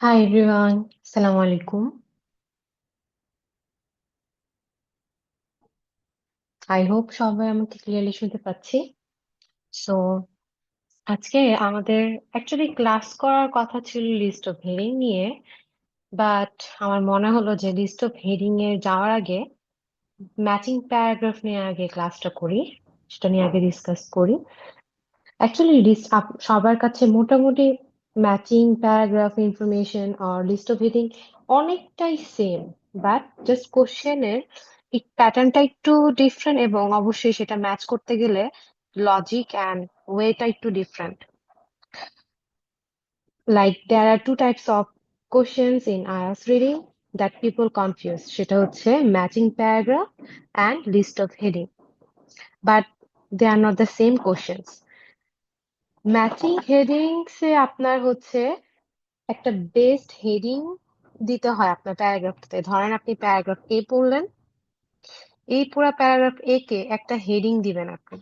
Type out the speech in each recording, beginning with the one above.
Hi everyone, Assalamu alaikum. I hope সবাই আমাকে clearly শুনতে পাচ্ছি। সো আজকে আমাদের অ্যাকচুয়ালি ক্লাস করার কথা ছিল লিস্ট অফ হেডিং নিয়ে, বাট আমার মনে হলো যে লিস্ট অফ হেডিং এ যাওয়ার আগে ম্যাচিং প্যারাগ্রাফ নিয়ে আগে ক্লাসটা করি, সেটা নিয়ে আগে ডিসকাস করি। অ্যাকচুয়ালি সবার কাছে মোটামুটি ম্যাচিং প্যারাগ্রাফ ইনফরমেশন আর লিস্ট অফ হেডিং অনেকটাই সেম, বাট জাস্ট কোশ্চেনের প্যাটার্নটা একটু ডিফারেন্ট এবং অবশ্যই সেটা ম্যাচ করতে গেলে লজিক অ্যান্ড ওয়েটা একটু different. Like there are two types of questions in IELTS reading that people confuse, সেটা হচ্ছে matching paragraph and list of heading, but they are not the same questions. Matching headings এ আপনার হচ্ছে একটা based heading দিতে হয় আপনার প্যারাগ্রাফটাতে। ধরেন আপনি প্যারাগ্রাফ এ পড়লেন, এই পুরো প্যারাগ্রাফ এ কে একটা হেডিং দিবেন আপনি।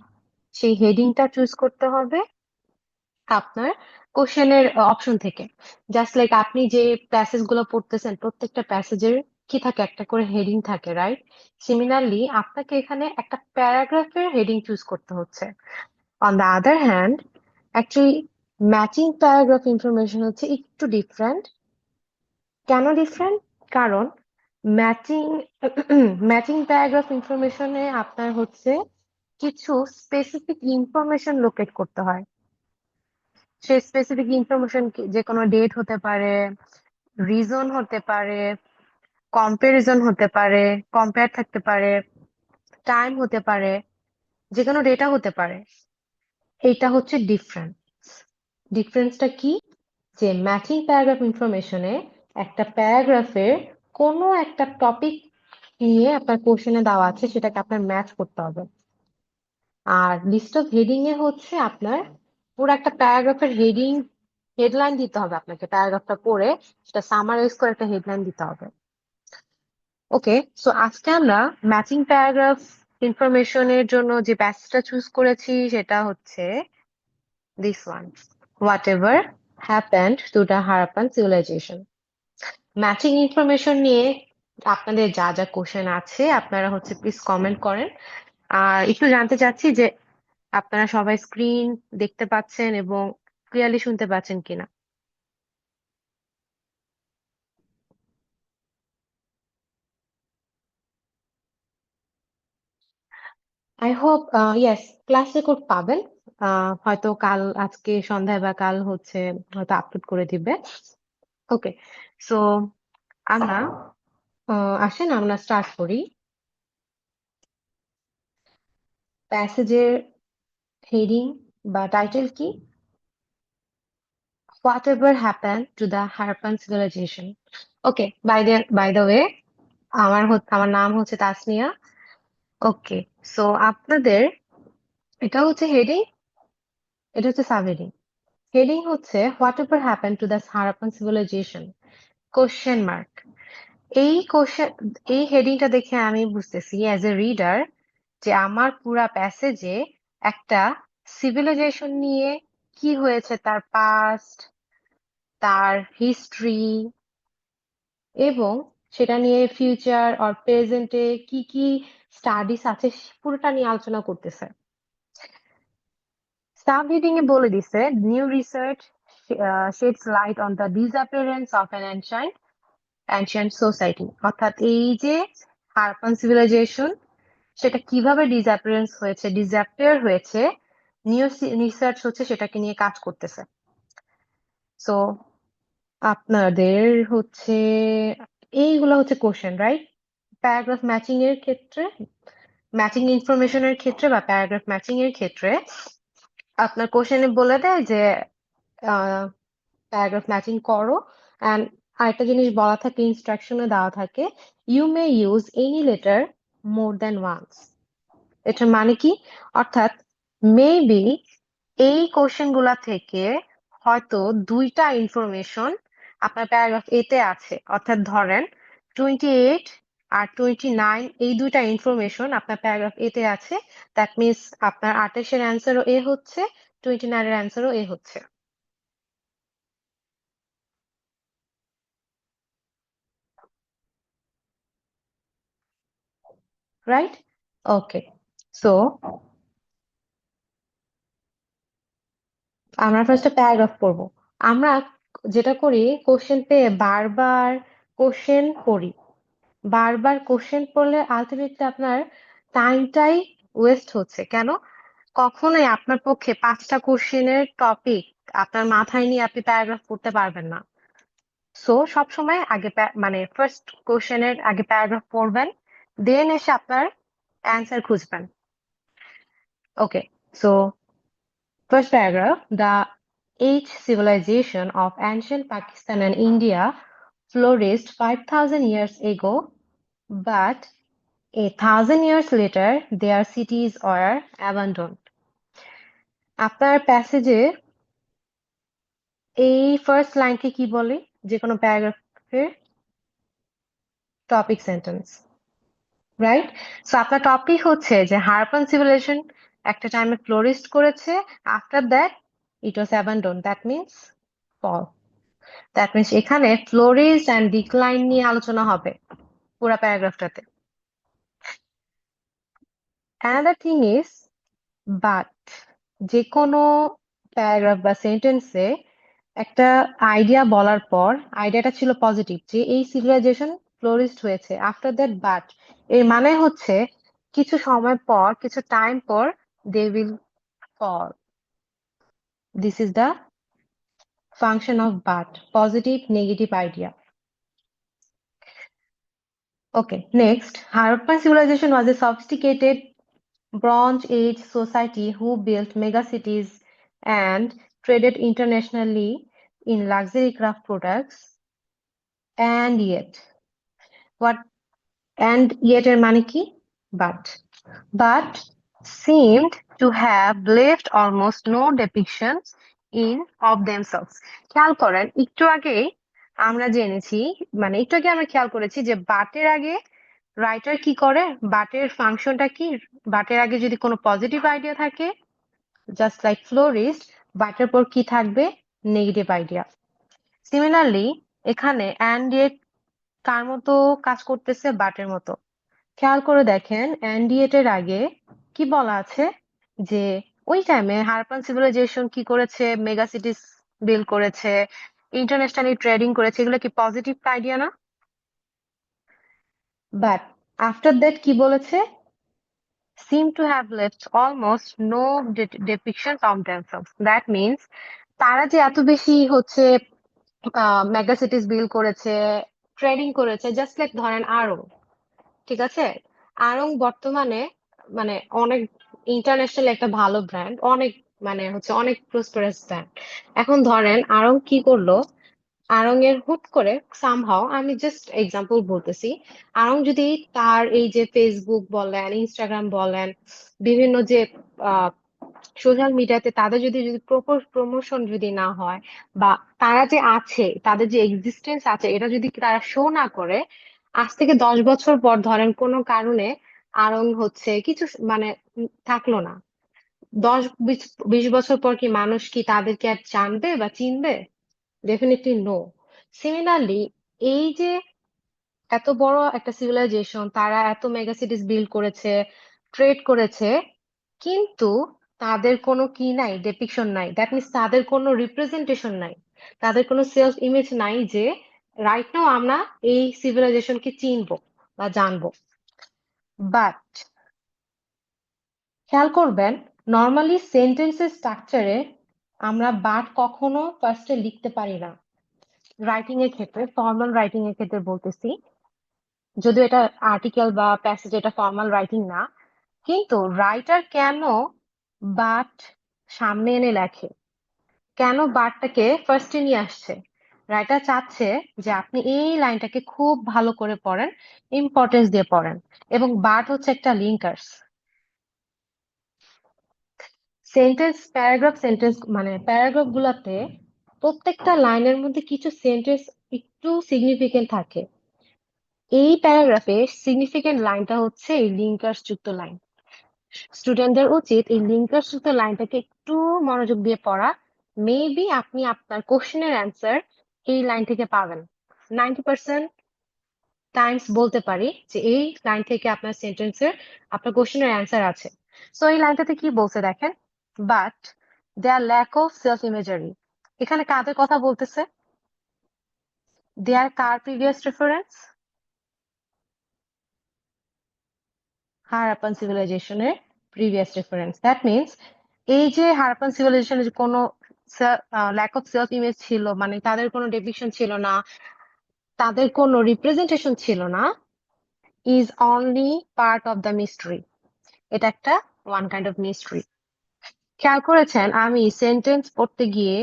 সেই হেডিংটা চুজ করতে হবে আপনার কোশ্চেনের অপশন থেকে। জাস্ট লাইক আপনি যে প্যাসেজ গুলো পড়তেছেন, প্রত্যেকটা প্যাসেজের কি থাকে, একটা করে হেডিং থাকে, রাইট? সিমিলারলি আপনাকে এখানে একটা প্যারাগ্রাফের হেডিং চুজ করতে হচ্ছে। On the other hand, actually matching paragraph information হচ্ছে একটু ডিফারেন্ট। কেন ডিফারেন্ট? কারণ ম্যাচিং ম্যাচিং প্যারাগ্রাফ ইনফরমেশনে আপনার হচ্ছে কিছু স্পেসিফিক ইনফরমেশন লোকেট করতে হয়। সেই স্পেসিফিক ইনফরমেশন যে কোনো ডেট হতে পারে, রিজন হতে পারে, কম্পারিজন হতে পারে, কম্পেয়ার থাকতে পারে, টাইম হতে পারে, যে কোনো ডেটা হতে পারে। এইটা হচ্ছে ডিফারেন্ট। ডিফারেন্সটা কি? যে ম্যাচিং প্যারাগ্রাফ ইনফরমেশনে একটা প্যারাগ্রাফের কোনো একটা টপিক নিয়ে আপনার কোশ্চেনে দেওয়া আছে, সেটাকে আপনার ম্যাচ করতে হবে। আর লিস্ট অফ হেডিং এ হচ্ছে আপনার পুরো একটা প্যারাগ্রাফের হেডলাইন দিতে হবে আপনাকে, প্যারাগ্রাফটা পড়ে সেটা সামারাইজ করে একটা হেডলাইন দিতে হবে। ওকে, সো আজকে আমরা ম্যাচিং প্যারাগ্রাফ ইনফরমেশনের জন্য যে প্যাসেজটা চুজ করেছি সেটা হচ্ছে this one, whatever happened to the Harappan civilization. Matching information নিয়ে আপনাদের যা যা কোশ্চেন আছে আপনারা হচ্ছে প্লিজ কমেন্ট করেন। আর একটু জানতে চাচ্ছি যে আপনারা সবাই স্ক্রিন দেখতে পাচ্ছেন এবং ক্লিয়ারলি শুনতে পাচ্ছেন কিনা। I hope yes, class record পাবেন। হয়তো কাল, আজকে সন্ধ্যায় বা কাল হচ্ছে হয়তো আপলোড করে দিবে। ওকে, সো আমরা আসেন আমরা স্টার্ট করি। প্যাসেজের হেডিং বা টাইটেল কি? Whatever happened to the Harappan civilization? Okay, by the way, আমার নাম হচ্ছে তাসনিয়া। ওকে, সো আপনাদের এটা হচ্ছে হেডিং, এটা হচ্ছে সাব হেডিং। হেডিং হচ্ছে whatever happen to the Harappan civilization, question mark. এই হেডিংটা দেখে আমি বুঝতেছি অ্যাজ এ রিডার যে আমার পুরা প্যাসেজে একটা সিভিলাইজেশন নিয়ে কি হয়েছে, তার পাস্ট, তার হিস্ট্রি এবং সেটা নিয়ে ফিউচার আর প্রেজেন্টে কি কি স্টাডিজ আছে পুরোটা নিয়ে আলোচনা করতেছে। সাব হেডিং এ বলে দিছে new research shades light on the disappearance of an ancient society. অর্থাৎ এই যে হারাপ্পান সিভিলাইজেশন, সেটা কিভাবে ডিসঅ্যাপিয়ার হয়েছে, নিউ রিসার্চ হচ্ছে সেটাকে নিয়ে কাজ করতেছে। সো আপনাদের হচ্ছে এইগুলো হচ্ছে কোশ্চেন, রাইট? প্যারাগ্রাফ ম্যাচিং এর ক্ষেত্রে, ম্যাচিং ইনফরমেশনের ক্ষেত্রে বা প্যারাগ্রাফ ম্যাচিং এর ক্ষেত্রে আপনার কোশ্চেনে বলে দেয় যে প্যারাগ্রাফ ম্যাচিং করো। অ্যান্ড আরেকটা জিনিস বলা থাকে, ইনস্ট্রাকশনে দেওয়া থাকে, you may use any letter more than once. এটার মানে কি? অর্থাৎ মেবি এই কোশ্চেন গুলা থেকে হয়তো দুইটা ইনফরমেশন আপনার প্যারাগ্রাফ এতে আছে। অর্থাৎ ধরেন 28 আর 29, এই দুইটা ইনফরমেশন আপনার প্যারাগ্রাফ এতে আছে। দ্যাট মিনস আপনার 28-এর অ্যান্সারও এ হচ্ছে, 29-এর অ্যান্সারও এ হচ্ছে। রাইট? ওকে, সো আমরা ফার্স্টে প্যারাগ্রাফ পড়বো। আমরা যেটা করি, কোশ্চেন পেয়ে বারবার কোশ্চেন পড়ি। বারবার কোশ্চেন পড়লে আলটিমেটলি আপনার টাইমটাই ওয়েস্ট হচ্ছে। কেন? কখনোই আপনার পক্ষে 5টা কোশ্চেনের টপিক আপনার মাথায় নিয়ে আপনি প্যারাগ্রাফ পড়তে পারবেন না। সো সবসময় আগে মানে ফার্স্ট কোশ্চেনের আগে প্যারাগ্রাফ পড়বেন, দেন এসে আপনার অ্যান্সার খুঁজবেন। ওকে, so first paragraph: The age civilization of ancient Pakistan and India flourished 5,000 years ago, but 1,000 years later their cities were abandoned. আপনার প্যাসেজে এই ফার্স্ট লাইনকে কি বলে? যে কোনো প্যারাগ্রাফের টপিক সেন্টেন্স, রাইট? সো আপনার টপিক হচ্ছে যে হারাপ্পান সিভিলাইজেশন একটা টাইমে ফ্লোরিস্ট করেছে, after that it was abandon, that means fall. That means এখানে ফ্লোরিস্ট অ্যান্ড ডিক্লাইন নিয়ে আলোচনা হবে পুরো প্যারাগ্রাফটাতে। অ্যানাদার থিং ইজ বাট, যে কোনো প্যারাগ্রাফ বা সেন্টেন্সে একটা আইডিয়া বলার পর আইডিয়াটা ছিল পজিটিভ, যে এই সিভিলাইজেশন ফ্লোরিস্ট হয়েছে, আফটার দ্যাট বাট এর মানে হচ্ছে কিছু সময় পর, কিছু টাইম পর they will fall. This is the function of but, positive negative idea. Okay, next, Harappan civilization was a sophisticated Bronze Age society who built megacities and traded internationally in luxury craft products. And yet, what? And yet এর মানে কি? But seemed to have left almost no depictions in of themselves. খেয়াল করেন, একটু আগেই আমরা জেনেছি, মানে একটু আগে আমরা খেয়াল করেছি যে বাটের আগে রাইটার কি করে, বাটের ফাংশনটা কি, বাটের আগে যদি কোনো পজিটিভ আইডিয়া থাকে, জাস্ট লাইক ফ্লোরিস্ট, বাটের পর কি থাকবে? Negative idea. সিমিলারলি এখানে অ্যান্ড ইয়েট কার মতো কাজ করতেছে? বাটের মতো। খেয়াল করে দেখেন, অ্যান্ড এর আগে কি বলা আছে? যে ওই টাইমে হারাপ্পান সিভিলাইজেশন কি করেছে? মেগা সিটিস বিল্ড করেছে, ইন্টারন্যাশনালি ট্রেডিং করেছে, এগুলো কি পজিটিভ আইডিয়া না? বাট আফটার দ্যাট কি বলেছে? seem to have left almost no depictions of themselves. That means তারা যে এত বেশি হচ্ছে মেগা সিটিস বিল্ড করেছে, ট্রেডিং করেছে, জাস্ট লাইক ধরেন আরং, ঠিক আছে? আড়ং বর্তমানে মানে অনেক ইন্টারন্যাশনাল একটা ভালো ব্র্যান্ড, অনেক মানে হচ্ছে অনেক প্রসপারাস ব্র্যান্ড। এখন ধরেন আড়ং কি করলো? আড়ং এর হুট করে সামহাও, আমি জাস্ট এক্সাম্পল বলতেছি, আড়ং যদি তার এই যে ফেসবুক বলেন, ইনস্টাগ্রাম বলেন, বিভিন্ন যে সোশ্যাল মিডিয়াতে তাদের যদি যদি প্রপার প্রমোশন যদি না হয়, বা তারা যে আছে, তাদের যে এক্সিস্টেন্স আছে, এটা যদি তারা শো না করে, আজ থেকে 10 বছর পর ধরেন কোনো কারণে আরং হচ্ছে কিছু মানে থাকলো না, 10-20 বছর পর কি মানুষ কি তাদেরকে আর জানবে বা চিনবে? Definitely no. সিমিলারলি এই যে এত বড় একটা সিভিলাইজেশন, তারা এত মেগা সিটিজ বিল্ড করেছে, ট্রেড করেছে, কিন্তু তাদের কোনো কি নাই? ডেপিকশন নাই। দ্যাট মিনস তাদের কোনো রিপ্রেজেন্টেশন নাই, তাদের কোনো সেলফ ইমেজ নাই যে রাইট নাও আমরা এই সিভিলাইজেশনকে চিনবো বা জানবো। বাট খেয়াল করবেন, নর্মালি সেন্টেন্সের স্ট্রাকচারে আমরা বাট কখনো ফার্স্টে লিখতে পারি না। রাইটিং এর ক্ষেত্রে, ফর্মাল রাইটিং এর ক্ষেত্রে বলতেছি, যদিও এটা আর্টিকেল বা প্যাসেজ, এটা ফর্মাল রাইটিং না, কিন্তু রাইটার কেন বাট সামনে এনে লেখে? কেন বাটটাকে ফার্স্টে নিয়ে আসছে? রাইটার চাচ্ছে যে আপনি এই লাইনটাকে খুব ভালো করে পড়েন, ইম্পর্টেন্স দিয়ে পড়েন, এবং বাট হচ্ছে একটা লিঙ্কার্স। সেন্টেন্স, প্যারাগ্রাফ সেন্টেন্স মানে প্যারাগ্রাফ গুলাতে প্রত্যেকটা লাইনের মধ্যে কিছু সেন্টেন্স একটু সিগনিফিকেন্ট থাকে। এই প্যারাগ্রাফে সিগনিফিকেন্ট লাইনটা হচ্ছে এই লিঙ্কার্স যুক্ত লাইন। স্টুডেন্টদের উচিত এই লিঙ্কার্স যুক্ত লাইনটাকে একটু মনোযোগ দিয়ে পড়া। মেবি আপনি আপনার কোশ্চেনের অ্যান্সার এই লাইন থেকে পাবেন। 90% টাইমস বলতে পারি যে এই লাইন থেকে আপনার সেন্টেন্সের আপনার কোশ্চেনের অ্যান্সার আছে। সো এই লাইনটাতে কি বলছে দেখেন, but there lack of self imagery. এখানে কাদের কথা বলতেছে? দেয়ার কার প্রিভিয়াস রেফারেন্স? হারাপ্পান সিভিলাইজেশনের প্রিভিয়াস রেফারেন্স। দ্যাট মিনস এই যে হারাপ্পান সিভিলাইজেশনের কোনো ল্যাক অফ সেলফ ইমেজ ছিল, মানে তাদের কোনো ডেপিকশন ছিল না, তাদের কোনো রিপ্রেজেন্টেশন ছিল না, is only part of the mystery. এটা একটা ওয়ান কাইন্ড অফ মিস্ট্রি। খেয়াল করেছেন আমি সেন্টেন্স পড়তে গিয়ে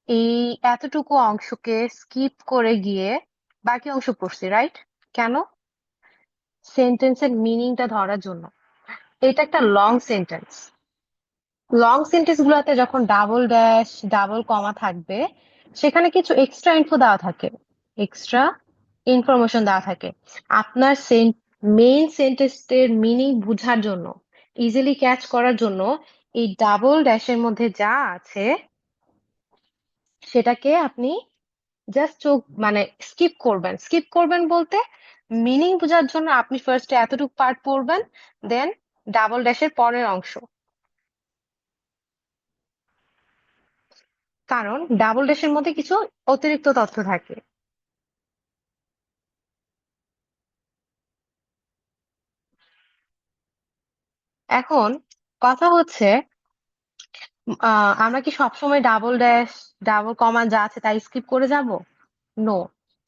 এই এতটুকু অংশকে স্কিপ করে গিয়ে বাকি অংশ পড়ছি, রাইট? কেন? সেন্টেন্সের মিনিংটা ধরার জন্য। এটা একটা লং সেন্টেন্স। লং সেন্টেন্স গুলাতে যখন ডাবল ড্যাশ ডাবল কমা থাকবে, সেখানে কিছু এক্সট্রা ইনফো দেওয়া থাকে, এক্সট্রা ইনফরমেশন দেওয়া থাকে আপনার মেইন সেন্টেন্সের মিনিং বোঝার জন্য, ইজিলি ক্যাচ করার জন্য। এই ডাবল ড্যাশের মধ্যে যা আছে সেটাকে আপনি জাস্ট চোখ মানে স্কিপ করবেন। স্কিপ করবেন বলতে মিনিং বোঝার জন্য আপনি ফার্স্টে এতটুকু পার্ট পড়বেন, দেন ডাবল ড্যাশের পরের অংশ। কারণ ডাবল ড্যাশের মধ্যে কিছু অতিরিক্ত তথ্য থাকে। এখন কথা হচ্ছে, আমরা কি সবসময় ডাবল ড্যাশ ডাবল কমা যা আছে তাই স্কিপ করে যাব? নো।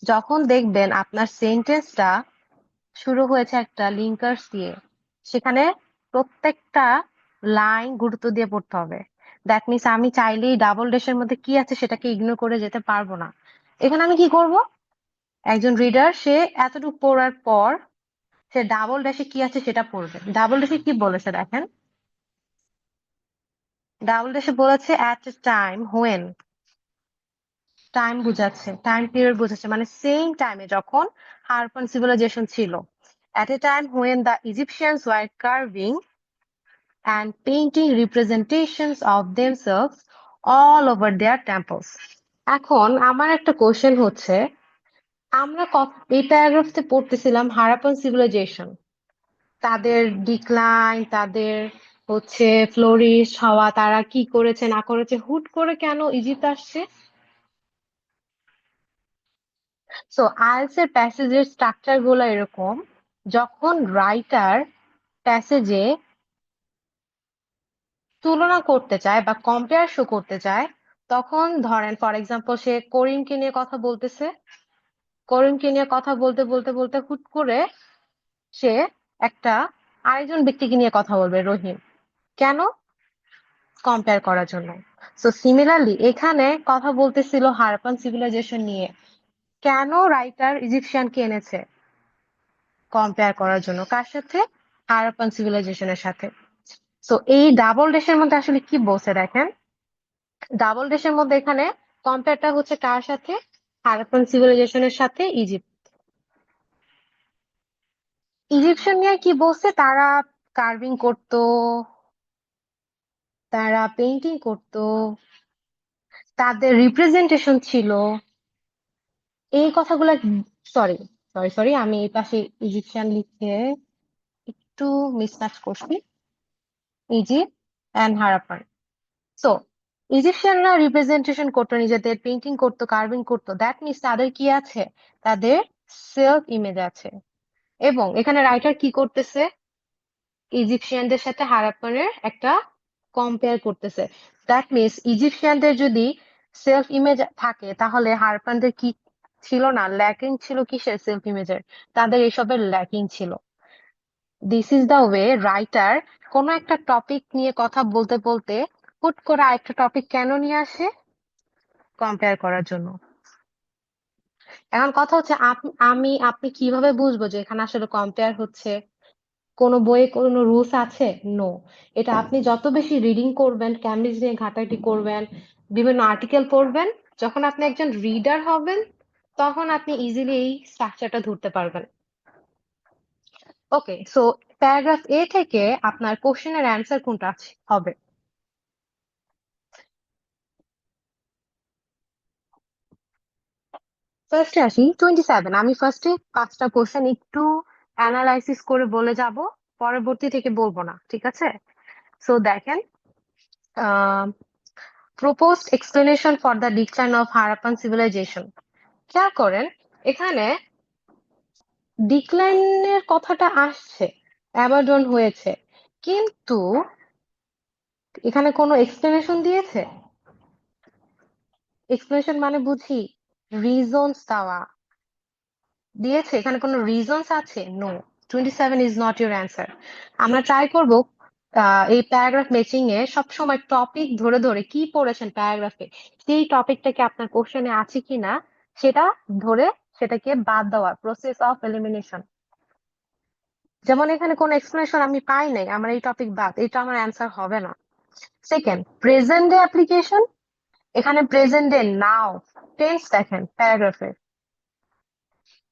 যখন দেখবেন আপনার সেন্টেন্সটা শুরু হয়েছে একটা লিঙ্কার্স দিয়ে, সেখানে প্রত্যেকটা লাইন গুরুত্ব দিয়ে পড়তে হবে। দ্যাট মিনস আমি চাইলেই ডাবল ড্যাশের মধ্যে কি আছে সেটাকে ইগনোর করে যেতে পারবো না। এখানে আমি কি করব? একজন রিডার সে এতটুকু পড়ার পর সে ডাবল ড্যাশে কি আছে সেটা পড়বে। ডাবল ড্যাশে কি বলেছে দেখেন, ডাবল ড্যাশে বলেছে at a time when. Time বুঝাচ্ছে, টাইম পিরিয়ড বুঝাচ্ছে, মানে সেম টাইমে যখন হারপান সিভিলাইজেশন ছিল। At a time when the Egyptians were carving and painting representations of themselves all over their temples. এখন আমার একটা কোশ্চেন হচ্ছে, আমরা এই প্যারাগ্রাফতে পড়তেছিলাম হারাপ্পান সিভিলাইজেশন, তাদের ডিক্লাইন, তাদের হচ্ছে ফ্লোরিশ হওয়া, তারা কি করেছে না করেছে, হুট করে কেন ইজিপ্ট আসছে? সো আইএলটিএস এর প্যাসেজের স্ট্রাকচার গুলো এরকম, যখন রাইটার প্যাসেজে তুলনা করতে চায় বা কম্পেয়ার শো করতে চায়, তখন ধরেন ফর এক্সাম্পল সে করিমকে নিয়ে কথা বলতেছে, করিমকে নিয়ে কথা বলতে বলতে বলতে হুট করে সে একটা আরেকজন ব্যক্তিকে নিয়ে কথা বলবে, রহিম। কেন? কম্পেয়ার করার জন্য। সো সিমিলারলি এখানে কথা বলতেছিল হারাপ্পান সিভিলাইজেশন নিয়ে। কেন রাইটার ইজিপশিয়ানকে এনেছে? কম্পেয়ার করার জন্য। কার সাথে? হারাপ্পান সিভিলাইজেশনের সাথে। সো এই ডাবল ড্যাশের মধ্যে আসলে কি বলছে দেখেন, ডাবল ড্যাশের মধ্যে এখানে কম্পেয়ারটা হচ্ছে কার সাথে? হারাপ্পান সিভিলাইজেশনের সাথে ইজিপ্ট। ইজিপশিয়ান নিয়ে কি বলছে? তারা কার্ভিং করতো, তারা পেইন্টিং করতো, তাদের রিপ্রেজেন্টেশন ছিল, এই কথাগুলা। সরি সরি সরি, আমি এই পাশে ইজিপশিয়ান লিখে একটু মিসম্যাচ করছি। Egypt and Harappan. সো ইজিপশিয়ানরা রিপ্রেজেন্টেশন করতো, নিজেদের পেইন্টিং করতো, কার্ভিং করতো। দ্যাট মিনস তাদের কি আছে? তাদের সেলফ ইমেজ আছে। এবং এখানে রাইটার কি করতেছে? ইজিপশিয়ানদের সাথে হারাপ্পানের একটা কম্পেয়ার করতেছে। দ্যাট মিনস ইজিপশিয়ানদের যদি সেলফ ইমেজ থাকে, তাহলে হারাপ্পানদের কি ছিল না? ল্যাকিং ছিল কিসের? সেলফ ইমেজের। তাদের এসবের ল্যাকিং ছিল। This is the way writer কোনো একটা টপিক নিয়ে কথা বলতে বলতে হুট করে আরেকটা টপিক কেন নিয়ে আসে? কম্পেয়ার করার জন্য। এখন কথা হচ্ছে, আপনি কিভাবে বুঝবো যে এখানে আসলে কম্পেয়ার হচ্ছে? কোনো বইয়ে কোনো রুলস আছে? নো। এটা আপনি যত বেশি রিডিং করবেন, ক্যামব্রিজ নিয়ে ঘাটাঘাটি করবেন, বিভিন্ন আর্টিকেল পড়বেন, যখন আপনি একজন রিডার হবেন, তখন আপনি ইজিলি এই স্ট্রাকচারটা ধরতে পারবেন। ওকে, সো প্যারাগ্রাফ এ থেকে আপনার কোশ্চেনের অ্যান্সার কোনটা হবে? ফার্স্টে আসি 27। আমি ফার্স্টে 5টা কোশ্চেন একটু অ্যানালাইসিস করে বলে যাব, পরবর্তী থেকে বলবো না, ঠিক আছে? সো দেখেন, proposed explanation for the decline of Harappan civilization. খেয়াল করেন, এখানে ডিক্লাইনের কথাটা আসছে, অ্যাবান্ডন হয়েছে, কিন্তু এখানে কোনো এক্সপ্লেনেশন দিয়েছে? এক্সপ্লেনেশন মানে বুঝি রিজনস দেওয়া, দিয়েছে? এখানে কোনো রিজনস আছে? No. 27 is not your answer. আমরা ট্রাই করব এই প্যারাগ্রাফ ম্যাচিং এ সবসময় টপিক ধরে ধরে কি পড়েছেন প্যারাগ্রাফে, সেই টপিকটাকে আপনার কোশ্চেনে আছে কিনা সেটা ধরে সেটাকে বাদ দেওয়ার প্রসেস অফ এলিমিনেশন। যেমন এখানে কোনো এক্সপ্লেনেশন আমি পাই নাই, আমার এই টপিক বাদ, এটা আমার অ্যান্সার হবে না। Second, present day application. এখানে প্রেজেন্ট ডে নাও টেন্স দেখেন প্যারাগ্রাফে,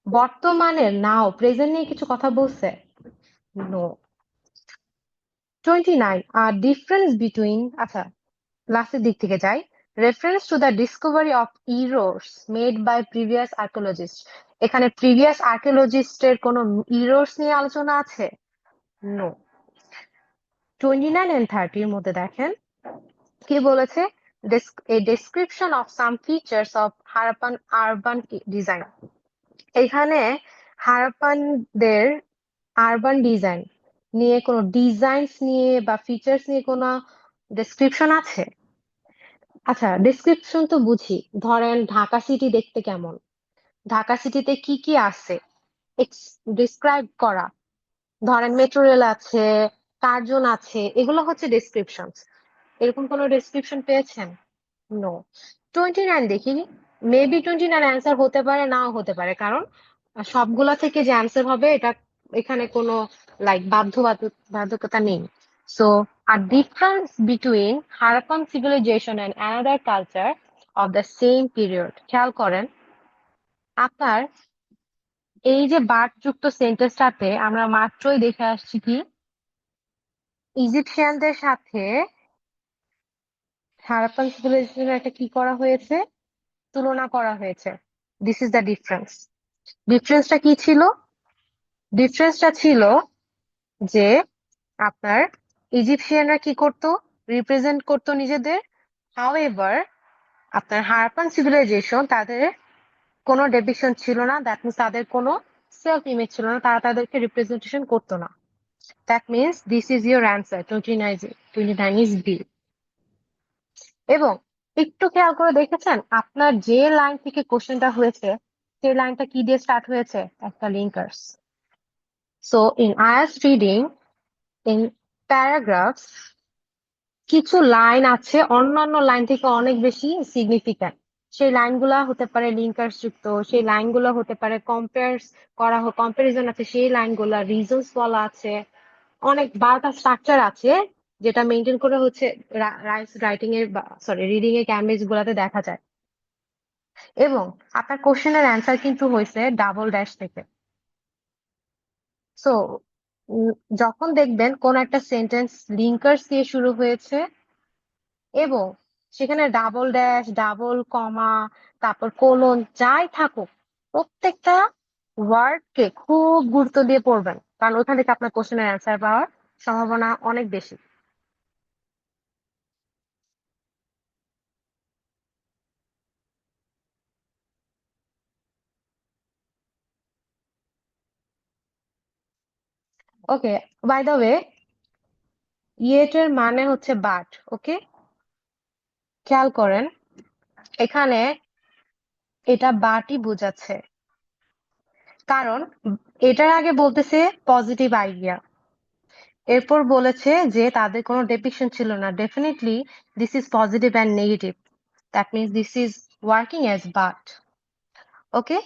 বর্তমানের নাও প্রেজেন্ট নিয়ে কিছু কথা বলছে? নো। 29, ডিফারেন্স বিটুইন, আচ্ছা লাস্টের দিক থেকে যাই। Reference to the discovery of errors made by previous archaeologist. এখানে প্রিভিয়াস আর্কিওলজিস্টের কোনো ইরোর্স নিয়ে আলোচনা আছে? নো। 29 and 30 এর মধ্যে দেখেন কি বলেছে, a description of some features of Harappan urban design. এখানে হারাপ্পানদের আরবান ডিজাইন নিয়ে কোনো ডিজাইনস নিয়ে বা ফিচার্স নিয়ে কোনো ডেসক্রিপশন আছে? আচ্ছা, ডেসক্রিপশন তো বুঝি, ধরেন ঢাকা সিটি দেখতে কেমন, ঢাকা সিটিতে কি কি আছে ডিসক্রাইব করা, ধরেন মেট্রো রেল আছে, কার্জন আছে, এগুলো হচ্ছে ডেসক্রিপশন। এরকম কোনো ডেসক্রিপশন পেয়েছেন? নো। 29 দেখি, মেবি 29 অ্যান্সার হতে পারে, নাও হতে পারে, কারণ সবগুলা থেকে যে অ্যান্সার হবে এটা এখানে কোনো লাইক বাধ্যকতা নেই। So a difference between Harappan civilization and another culture of the same period. খেয়াল করেন, আপনার এই যে বারযুক্ত সেন্টেন্সটাতে আমরা মাত্রই দেখে আসছি কি ইজিপশিয়ানদের সাথে হারাপ্পান সিভিলাইজেশনের একটা কি করা হয়েছে, তুলনা করা হয়েছে। This is the difference. ডিফারেন্সটা কি ছিল? ডিফারেন্সটা ছিল যে আপনার ইজিপশিয়ানরা কি করতো, রিপ্রেজেন্ট করতো নিজেদের, হাউএভার আপনার হারাপ্পান সিভিলাইজেশন তাদের কোনো ডেপিকশন ছিল না, দ্যাট মিনস তাদের কোনো সেলফ ইমেজ ছিল না, তারা তাদেরকে রিপ্রেজেন্টেশন করতো না। That means this is your answer, 29 is B. এবং একটু খেয়াল করে দেখেছেন আপনার যে লাইন থেকে কোশ্চেনটা হয়েছে সেই লাইনটা কি দিয়ে স্টার্ট হয়েছে? একটা linkers. So in IELTS reading, in paragraphs কিছু লাইন আছে অন্যান্য লাইন থেকে অনেক বেশি সিগনিফিক্যান্ট। সেই লাইনগুলা হতে পারে লিঙ্কার্স যুক্ত, সেই লাইনগুলো হতে পারে কম্পারিজন আছে, সেই লাইনগুলা রিজনস বলা আছে, অনেক 12টা স্ট্রাকচার আছে যেটা মেনটেন করে হচ্ছে রাইটিং এর, সরি রিডিং এর ক্যামব্রিজ গুলাতে দেখা যায়। এবং আপনার কোশ্চেনের অ্যান্সার কিন্তু হয়েছে ডাবল ড্যাশ থেকে। সো যখন দেখবেন কোন একটা সেন্টেন্স লিঙ্কার্স দিয়ে শুরু হয়েছে এবং সেখানে ডাবল ড্যাশ, ডাবল কমা, তারপর কোলন যাই থাকুক, প্রত্যেকটা ওয়ার্ডকে খুব গুরুত্ব দিয়ে পড়বেন, কারণ ওখান থেকে আপনার কোশ্চেনের অ্যান্সার পাওয়ার সম্ভাবনা অনেক বেশি। ওকে, বাই দ্য ওয়ে, ইয়েটের মানে হচ্ছে বাট, ওকে? খেয়াল করেন এখানে এটা বাটই বোঝাচ্ছে, কারণ এটার আগে বলতেছে পজিটিভ আইডিয়া, এরপর বলেছে যে তাদের কোনো ডেপিকশন ছিল না, definitely this is positive and negative, that means this is working as but. Okay,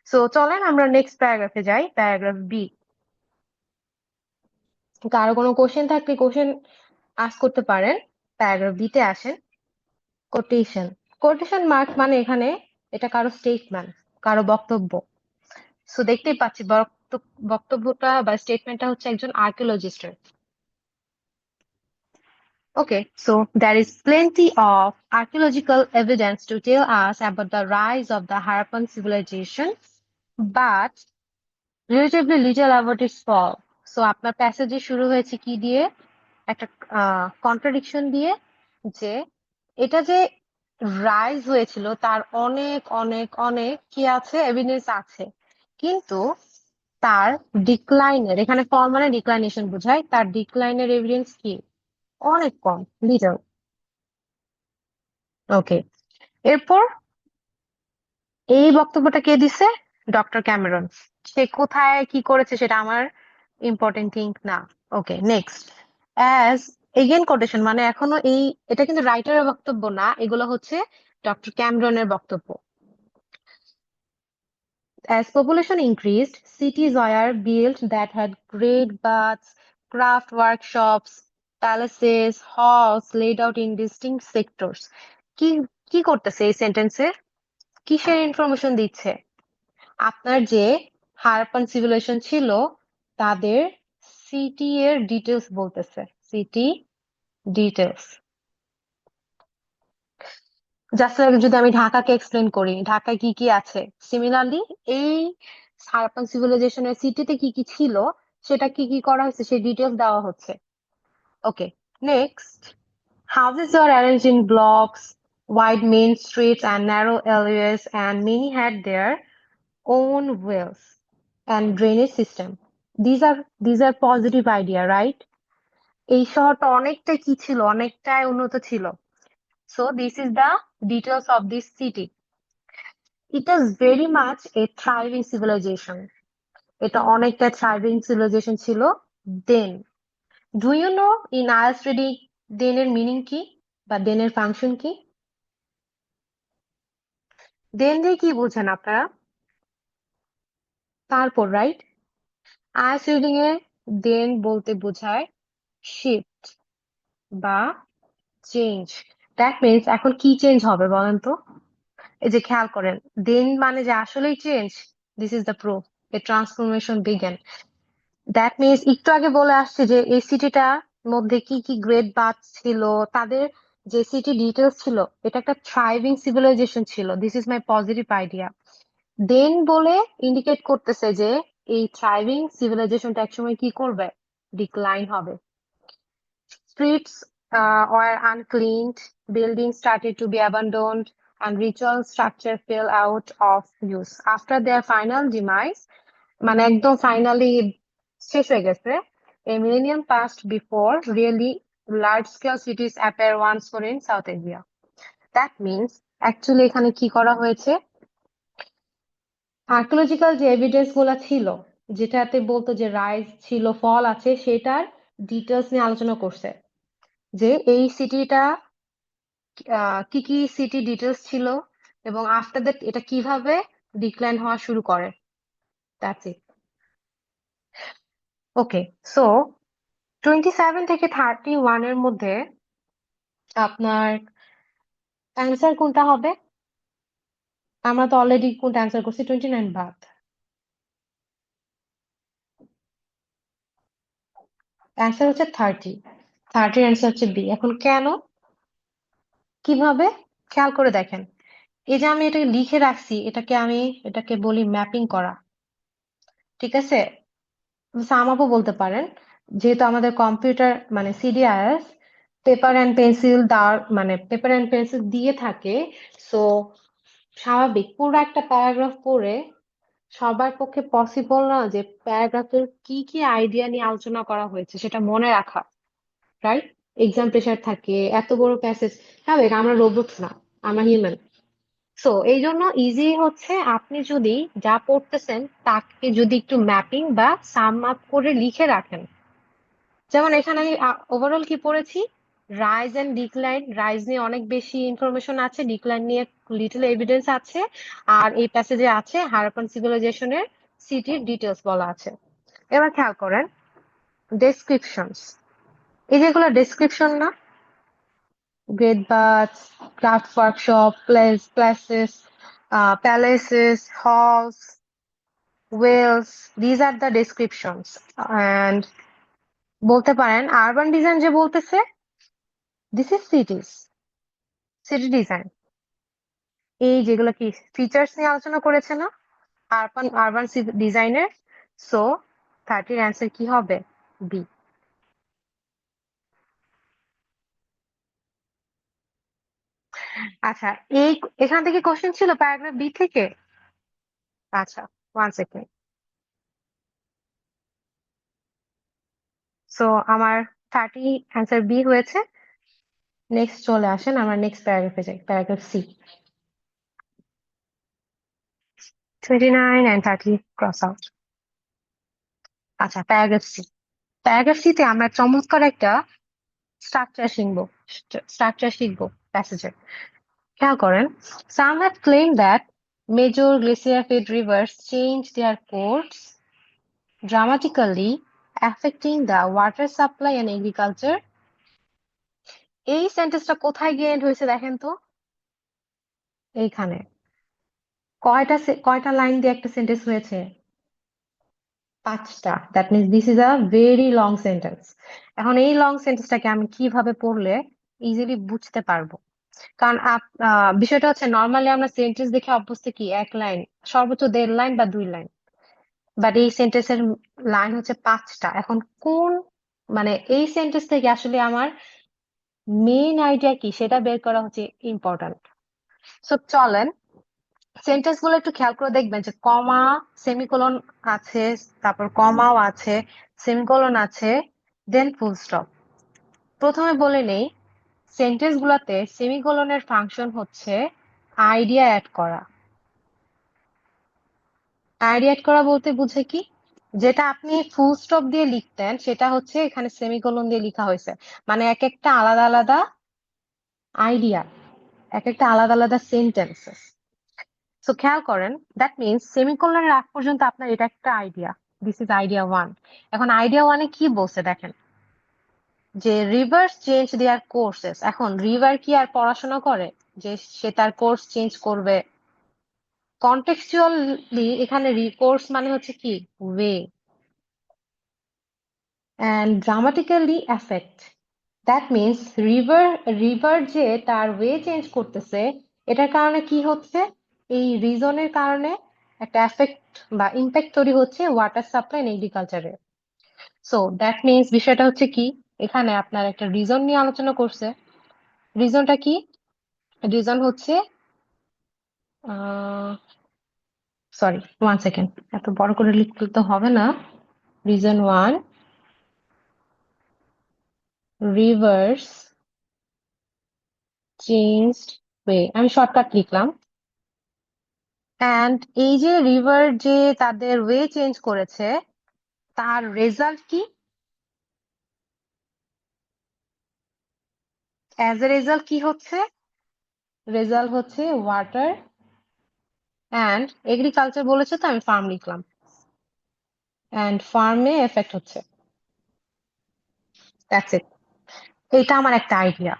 so চলেন আমরা নেক্সট প্যারাগ্রাফে যাই, প্যারাগ্রাফ বি। কারো কোনো কোশ্চেন থাকলে কোশ্চেন আস্ক করতে পারেন। প্যারাগ্রাফ বি তে আসেন, কোটেশন। কোটেশন মার্ক মানে এখানে এটা কারো স্টেটমেন্ট, কারো বক্তব্য। সো দেখতেই পাচ্ছি বক্তব্যটা বা স্টেটমেন্টটা হচ্ছে একজন আর্কিওলজিস্টের। Okay, so there is plenty of archaeological evidence to tell us about the rise of the Harappan civilization, but relatively little about its fall. So আপনার প্যাসেজে শুরু হয়েছে কি দিয়ে? একটা কন্ট্রাডিকশন দিয়ে, যে এটা যে রাইজ হয়েছিল তার অনেক অনেক অনেক কি আছে, এভিডেন্স আছে, কিন্তু তার ডিক্লাইনের, এখানে ফল মানে ডিক্লাইনেশন বোঝায়, তার ডিক্লাইনের এভিডেন্স কি? অনেক কম, লিটল। ওকে, এরপর এই বক্তব্যটা কে দিছে? Doctor Cameron. সে কোথায় কি করেছে সেটা আমার ইম্পর্টেন্ট থিং না। ওকে, নেক্সট। অ্যাজ এগেন কোটেশন, মানে এখনো এটা কিন্তু রাইটারের বক্তব্য না, এগুলো হচ্ছে ডক্টর ক্যামেরনের বক্তব্য। As population increased, cities were built that had great baths, craft workshops, palaces, halls laid out in distinct sectors. কি কি করতেছে এই সেন্টেন্সে? কিসের ইনফরমেশন দিচ্ছে? আপনার যে হারাপ্পান সিভিলাইজেশন ছিল তাদের সিটি এর ডিটেলস বলতেছে, সিটি ডিটেলস। জাস্ট যদি আমি ঢাকাকে এক্সপ্লেন করি, ঢাকায় কি কি আছে, সিমিলারলি এই হারাপ্পান সিভিলাইজেশনের সিটিতে কি কি ছিল, সেটা কি কি করা হয়েছে সেই ডিটেলস দেওয়া হচ্ছে। ওকে, next. Houses are arranged in blocks, wide main streets and narrow alleyways, and many had their own wells and drainage system. These are positive idea, right? এই শহরটা অনেকটাই কি ছিল, অনেকটাই উন্নত ছিল। So this is the details of this city. It is very much a thriving civilization. এটা অনেকটা thriving civilization ছিল then. Do you know in IELTS reading then এর মিনিং কি বা then এর ফাংশন কি? then দিয়ে কি বোঝেন আপনারা? তারপর, রাইট? IELTS reading এ then বলতে বোঝায় shift বা চেঞ্জ। দ্যাট মিনস এখন কি চেঞ্জ হবে বলেন তো? এই যে খেয়াল করেন, দেন মানে যে আসলেই change, this is the proof a transformation begin. That means একটু আগে বলে আসছে যে এই সিটিটার মধ্যে কি কি গ্রেট বাথ ছিল, তাদের যে সিটি ডিটেলস ছিল, এটা একটা থ্রাইভিং সিভিলাইজেশন ছিল। This is my positive idea. Then বলে ইন্ডিকেট করতেছে যে এই থ্রাইভিং সিভিলাইজেশনটা একসময় কি করবে? ডিক্লাইন হবে। Streets were uncleaned, buildings started to be abandoned, and ritual structure fell out of use. After their final demise, মানে একদম ফাইনালি শেষ হয়ে গেছে, a millennium passed before really large-scale cities appear once more in South Asia. That means actually এখানে কি করা হয়েছে? Archaeological যে এভিডেন্স গুলা ছিল, যেটাতে বলতো যে রাইজ ছিল, ফল আছে, সেটার ডিটেলস নিয়ে আলোচনা করছে, যে এই সিটিটা কি কি সিটি ডিটেলস ছিল এবং আফটার দ্যাট এটা কিভাবে ডিক্লাইন হওয়া শুরু করে। That's it. ওকে, সো 27 থেকে 31 এর মধ্যে আপনার অ্যান্সার কোনটা হবে? আমরা তো অলরেডি কোনটা অ্যান্সার করছি, 29 বাদ। অ্যান্সার হচ্ছে 30 অ্যান্সার হচ্ছে বি। এখন কেন, কিভাবে, খেয়াল করে দেখেন। এই যে আমি এটাকে লিখে রাখছি, এটাকে বলি ম্যাপিং করা, ঠিক আছে? সামাপও বলতে পারেন, যেহেতু আমাদের কম্পিউটার মানে সিডিআইএস পেপার অ্যান্ড পেন্সিল দেওয়ার, মানে পেপার অ্যান্ড পেন্সিল দিয়ে থাকে, সো স্বাভাবিক পুরো একটা প্যারাগ্রাফ পড়ে সবার পক্ষে পসিবল না যে প্যারাগ্রাফের কি কি আইডিয়া নিয়ে আলোচনা করা হয়েছে সেটা মনে রাখা, রাইট? এক্সাম প্রেশার থাকে, এত বড় প্যাসেজ, স্বাভাবিক, আমরা রোবট না, আমরা হিউম্যান। সো এই জন্য ইজি হচ্ছে আপনি যদি যা পড়তেছেন তাকে যদি একটু ম্যাপিং বা সাম আপ করে লিখে রাখেন। যেমন এখানে আমি ওভারঅল কি পড়েছি, রাইজ এন্ড ডিক্লাইন, রাইজ নিয়ে অনেক বেশি ইনফরমেশন আছে, ডিক্লাইন নিয়ে লিটল এভিডেন্স আছে, আর এই প্যাসেজে আছে হারাপ্পান সিভিলাইজেশনের সিটির ডিটেলস বলা আছে। এবার খেয়াল করেন ডেসক্রিপশনস, এই যেগুলো ডেসক্রিপশন না, great baths, craft workshop, places, palaces, halls, wells, these are the descriptions. And বলতে পারেন আরবান ডিজাইন যে বলতেছে, দিস ইজ সিটি ডিজাইন। এই যেগুলো কি ফিচার্স নিয়ে আলোচনা করেছে না আরবান আরবান ডিজাইনের, সো 30-র অ্যান্সার কি হবে? বি। আচ্ছা, এই এখান থেকে কোশ্চেন ছিল প্যারাগ্রাফ বি থেকে। আচ্ছা, 1 সেকেন্ড। সো আমার 30 অ্যান্সার বি হয়েছে। নেক্সট চলে আসেন, আমরা নেক্সট প্যারাগ্রাফে যাই, paragraph C. 29 and 30 cross out. আচ্ছা, প্যারাগ্রাফ সি। প্যারাগ্রাফ সি তে আমরা চমৎকার একটা স্ট্রাকচার শিখবো প্যাসেজের। খেয়াল করেন, some have claimed that major glacier-fed rivers change their course dramatically, affecting the water supply and agriculture. এই সেন্টেন্সটা কোথায় গিয়ে এন্ড হয়েছে দেখেন তো, এইখানে। কয়টা লাইন দিয়ে একটা সেন্টেন্স হয়েছে? 5টা। That means this is a very long sentence. এখন এই লং সেন্টেন্সটাকে আমি কিভাবে পড়লে ইজিলি বুঝতে পারবো? কারণ বিষয়টা হচ্ছে, নর্মালি আমরা সেন্টেন্স দেখে অভ্যস্ত কি 1 লাইন, সর্বোচ্চ 1.5 লাইন বা 2 লাইন, বাট এই সেন্টেন্সের লাইন হচ্ছে 5টা। এখন কোন মানে এই সেন্টেন্স থেকে আসলে আমার মেইন আইডিয়া কি সেটা বের করা হচ্ছে ইম্পর্ট্যান্ট। সো চলেন সেন্টেন্স গুলো একটু খেয়াল করে দেখবেন যে কমা, সেমিকোলন আছে, তারপর কমাও আছে, সেমিকোলন আছে, দেন ফুল স্টপ। প্রথমে বলে নেই, সেন্টেন্স গুলাতে সেমিকোলনের ফাংশন হচ্ছে আইডিয়া অ্যাড করা। আইডিয়া অ্যাড করা বলতে বুঝে কি, যেটা আপনি ফুল স্টপ দিয়ে লিখতেন সেটা হচ্ছে এখানে সেমিকোলন দিয়ে লেখা হয়েছে। মানে এক একটা আলাদা আলাদা আইডিয়া, এক একটা আলাদা আলাদা সেন্টেন্সেস। সো খেয়াল করেন, দ্যাট মিনস সেমিকোলনের আগ পর্যন্ত আপনার এটা একটা idea. This is idea one. এখন আইডিয়া ওয়ানে কি বলছে দেখেন, যে রিভার্স চেঞ্জ দেয়ার কোর্সেস। এখন রিভার কি আর পড়াশোনা করে যে সে তার কোর্স চেঞ্জ করবে? কন্টেক্সচুয়ালি এখানে কোর্স মানে হচ্ছে কি way, and dramatically effect. That means river যে তার ওয়ে চেঞ্জ করতেছে, এটার কারণে কি হচ্ছে, এই রিজনের কারণে একটা এফেক্ট বা ইম্প্যাক্ট তৈরি হচ্ছে ওয়াটার সাপ্লাই এন্ড এগ্রিকালচারে। সো দ্যাট মিনস বিষয়টা হচ্ছে কি, এখানে আপনার একটা রিজন নিয়ে আলোচনা করছে। রিজনটা কি? রিজন হচ্ছে সরি 1 সেকেন্ড, এত বড় করে লিখতে তো হবে না। Reason one, rivers changed way, আমি শর্টকাট লিখলাম। অ্যান্ড এই যে রিভার যে তাদের ওয়ে চেঞ্জ করেছে, তার রেজাল্ট কি? অ্যাজ এ রেজাল্ট কি হচ্ছে? রেজাল্ট হচ্ছে ওয়াটার অ্যান্ড এগ্রিকালচার বলেছে, তো আমি ফার্ম লিখলাম। অ্যান্ড ফার্মে এফেক্ট হচ্ছে। That's it. এটা আমার একটা idea.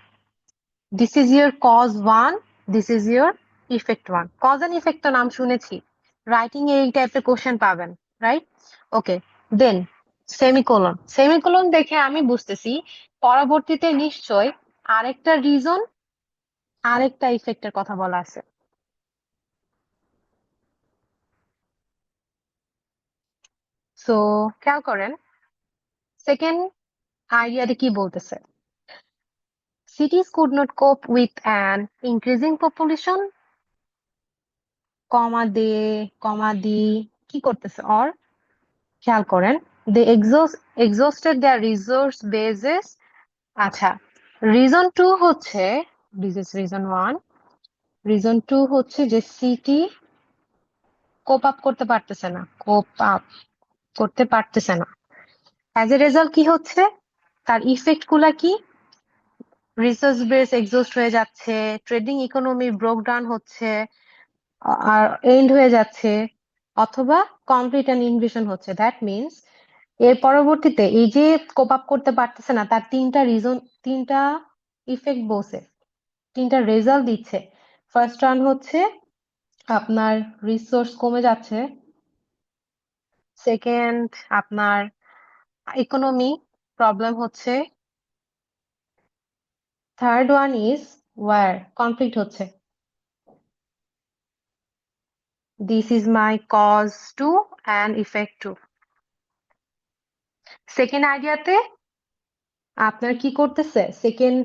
This is your cause one, this is your effect one. Cause and effect তো নাম শুনেছি, রাইটিং এ এই টাইপের কোশ্চেন পাবেন, right? Okay, then semicolon. Semicolon দেখে আমি বুঝতেছি পরবর্তীতে নিশ্চয় আরেকটা রিজন, আরেকটা ইফেক্টের কথা বলা আছে। সো খেয়াল করেন, সেকেন্ড আইডিয়াতে কি বলতেছে, cities could not cope with an increasing population, কমা দি কি করতেছে অর, খেয়াল করেন, they exhausted their resource bases। আচ্ছা, রিজন টু হচ্ছে, this is reason one. Reason to হচ্ছে যে সিটি কোপ আপ করতে পারতেছে না, কোপ আপ করতে পারতেছে না। অ্যাজ এ রেজাল্ট কি হচ্ছে, তার ইফেক্ট গুলা কি? রিসোর্স বেস এক্সস্ট হয়ে যাচ্ছে, ট্রেডিং ইকোনমি ব্রেকডাউন হচ্ছে, আর এন্ড হয়ে যাচ্ছে, অথবা কমপ্লিট অ্যান্ড ইনভেশন হচ্ছে। দ্যাট মিনস এর পরবর্তীতে এই যে কোপ আপ করতে পারতেছে না, তার তিনটা ইফেক্ট বসে, তিনটা রেজাল্ট দিচ্ছে। ফার্স্ট রান হচ্ছে আপনার রিসোর্স কমে যাচ্ছে, সেকেন্ড আপনার ইকোনমি প্রবলেম হচ্ছে, third one is war conflict হচ্ছে। This is my cause two and effect two. Second আইডিয়াতে আপনার কি করতেছে, সেকেন্ড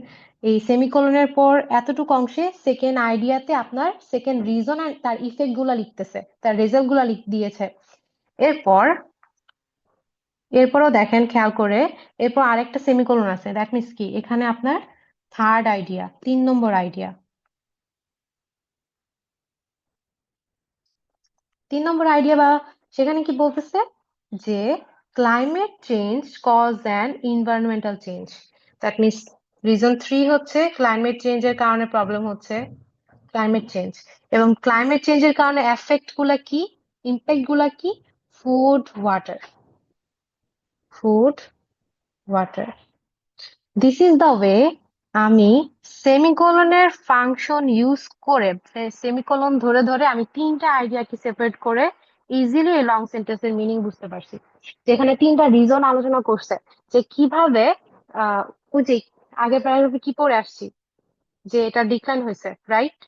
এই সেমিকোলনের পর এতটুকু অংশে সেকেন্ড আইডিয়াতে আপনার সেকেন্ড রিজন আর তার ইফেক্ট গুলা লিখতেছে, তার রেজাল্ট গুলা দিয়েছে। এরপরও দেখেন খেয়াল করে, এরপর আরেকটা সেমিকোলন আছে, দ্যাট মিনস কি এখানে আপনার থার্ড আইডিয়া, 3 নম্বর আইডিয়া। 3 নম্বর আইডিয়া বা সেখানে কি বলতেছে যে climate change cause an environmental change. That means reason 3 হচ্ছে ক্লাইমেট চেঞ্জের কারণে প্রবলেম হচ্ছে, ক্লাইমেট চেঞ্জ। এবং ক্লাইমেট চেঞ্জের কারণে এফেক্ট গুলা কি, ইম্প্যাক্ট গুলা কি? Food water, food water. This is the way আমি সেমিকোলনের ফাংশন ইউজ করে, সেমিকোলন ধরে ধরে আমি 3টা আইডিয়াকে সেপারেট করে ইজিলি এই লং সেন্টেন্সের মিনিং বুঝতে পারছি। যেখানে 3টা রিজন আলোচনা করছে যে কিভাবে ওই যে আগের প্যারাগ্রাফে কি পড়ে আসছি যে এটা ডিক্লাইন হয়েছে, রাইট?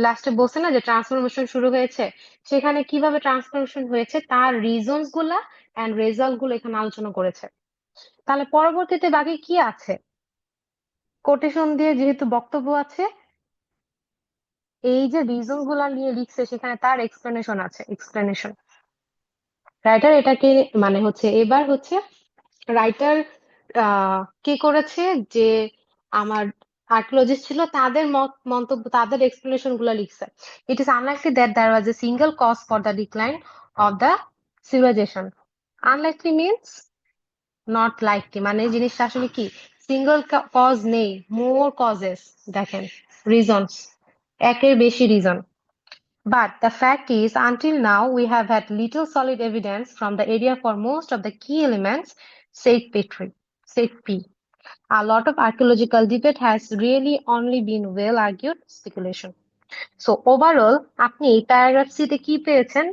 লাস্টে বলছে না যে ট্রান্সফরমেশন শুরু হয়েছে, সেখানে কিভাবে ট্রান্সফরমেশন হয়েছে তার রিজনস গুলা এন্ড রেজাল্ট গুলো এখানে আলোচনা করেছে। তাহলে পরবর্তীতে বাকি কি আছে? কোটেশন দিয়ে যেহেতু বক্তব্য আছে, এই যে রিজন গুলা নিয়ে লিখছে সেখানে তার এক্সপ্লেনেশন আছে, এক্সপ্লেনেশন। রাইটার এটাকে মানে হচ্ছে এবার হচ্ছে রাইটার কি করেছে যে আমার আর্কিওলজিস্ট ছিল তাদের মন্তব্য, তাদের এক্সপ্লেনেশন গুলা লিখছে। It is unlikely that there was a single cause for the decline of the civilisation. Unlikely means not likely, মানে জিনিসটা আসলে কি সিঙ্গেল কজ নেই, মোর কজেস, দেখেন রিজনস, একের বেশি reason. But the fact is, until now, we have had little solid evidence from the area for most of the key elements, said Petrie, said P. A lot of archaeological debate has really only been well-argued speculation. So overall, আপনি paragraph C তে কি পেয়েছেন?